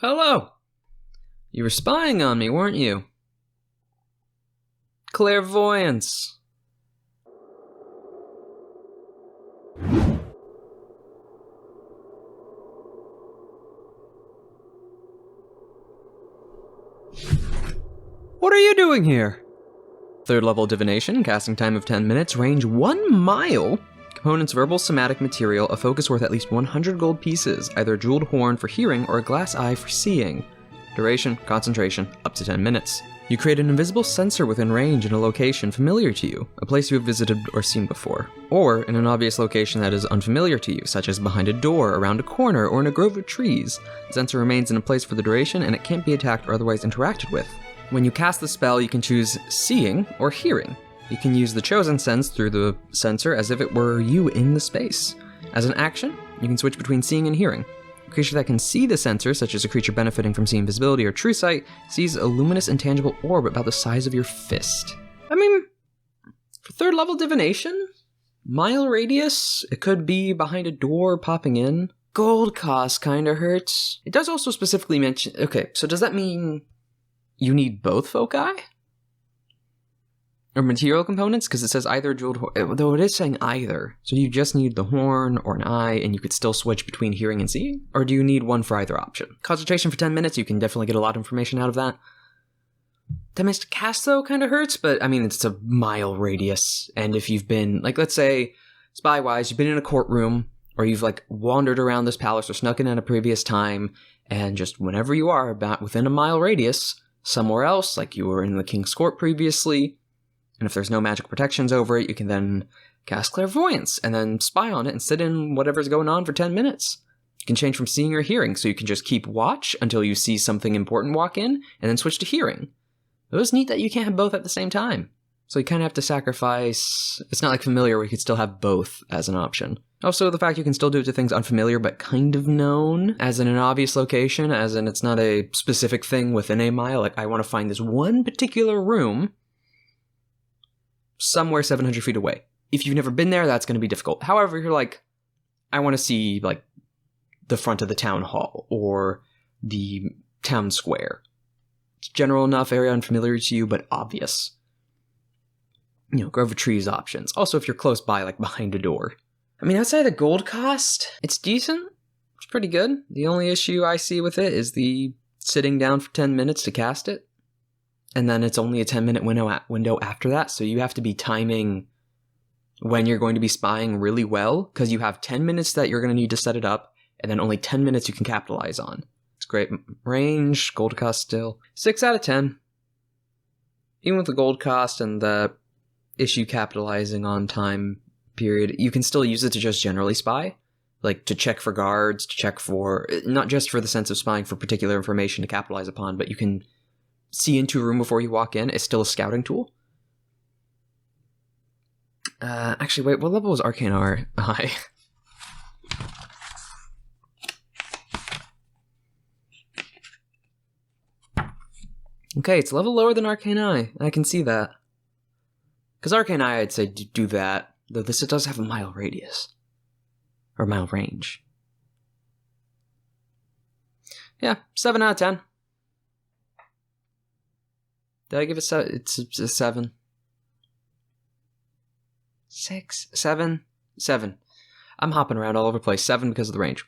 Hello. You were spying on me, weren't you? Clairvoyance. What are you doing here? 3rd level divination, casting time of 10 minutes, range 1 mile. Components: verbal somatic material, a focus worth at least 100 gold pieces, either a jeweled horn for hearing or a glass eye for seeing. Duration, concentration, up to 10 minutes. You create an invisible sensor within range in a location familiar to you, a place you have visited or seen before, or in an obvious location that is unfamiliar to you, such as behind a door, around a corner, or in a grove of trees. The sensor remains in a place for the duration, and it can't be attacked or otherwise interacted with. When you cast the spell, you can choose seeing or hearing. You can use the chosen sense through the sensor as if it were you in the space. As an action, you can switch between seeing and hearing. A creature that can see the sensor, such as a creature benefiting from seeing visibility or true sight, sees a luminous intangible orb about the size of your fist. I mean, for 3rd level divination, mile radius, it could be behind a door popping in. Gold cost kinda hurts. It does also specifically mention, okay, so does that mean you need both foci? Or material components? Because it says either jeweled horn, though it is saying either. So do you just need the horn or an eye and you could still switch between hearing and seeing? Or do you need one for either option? Concentration for 10 minutes, you can definitely get a lot of information out of that. 10 minutes to cast though kind of hurts, but I mean, it's a mile radius. And if you've been, like, let's say, spy-wise, you've been in a courtroom, or you've like wandered around this palace or snuck in at a previous time, and just whenever you are about within a mile radius, somewhere else, like you were in the King's Court previously, and if there's no magic protections over it, you can then cast Clairvoyance and then spy on it and sit in whatever's going on for 10 minutes. You can change from seeing or hearing, so you can just keep watch until you see something important walk in, and then switch to hearing. It was neat that you can't have both at the same time. So you kind of have to sacrifice. It's not like familiar where you could still have both as an option. Also, the fact you can still do it to things unfamiliar but kind of known, as in an obvious location, as in it's not a specific thing within a mile. Like, I want to find this one particular room somewhere 700 feet away. If you've never been there, that's going to be difficult. However, you're like, I want to see, like, the front of the town hall or the town square. It's general enough area, unfamiliar to you, but obvious. You know, grove of trees options. Also, if you're close by, like behind a door. I mean, outside of the gold cost, it's decent. It's pretty good. The only issue I see with it is the sitting down for 10 minutes to cast it. And then it's only a 10-minute window after that, so you have to be timing when you're going to be spying really well, because you have 10 minutes that you're going to need to set it up, and then only 10 minutes you can capitalize on. It's great. Range, gold cost still. 6 out of 10. Even with the gold cost and the issue capitalizing on time period, you can still use it to just generally spy. Like, to check for guards, to check for, not just for the sense of spying for particular information to capitalize upon, but you can see into a room before you walk in. It's still a scouting tool. Actually, wait, what level was Arcane Eye? Okay, it's a level lower than Arcane Eye. I can see that. Because Arcane Eye, I'd say do that. Though this, it does have a mile radius. Or mile range. Yeah, 7 out of 10. Did I give it it's a 7? 6? 7? 7. I'm hopping around all over the place. 7 because of the range.